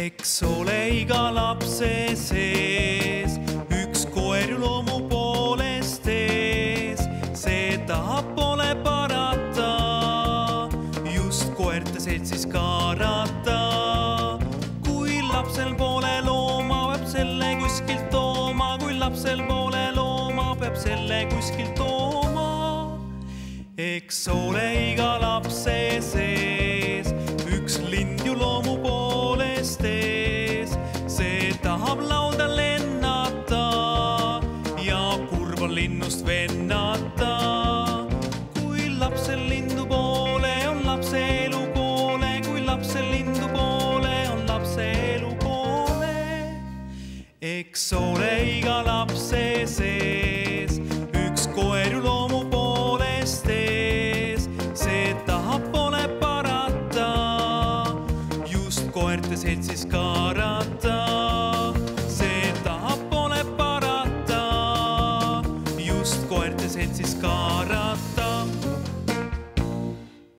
Eks ole iga lapse sees üks koer loomu poolest ees, see tahab pole parata, just koerte seltsis kaarata. Kui lapsel pole looma, peab selle kuskilt tooma, kui lapsel pole looma, peab selle kuskilt tooma. Eks ole iga lapse sees üks lind ju loomu poolest ees, see tahab lauda lennata ja kurb on linnust vennata. Kui lapsel lindu poole on lapse elu koole, kui lapsel lindu poole on lapse elu koole. Eks ole iga lapse sees üks koer ju loomu poolest ees, see tahab pole parata, just koerte seltsis kaarata. See tahab pole parata, just koerte seltsis kaarata.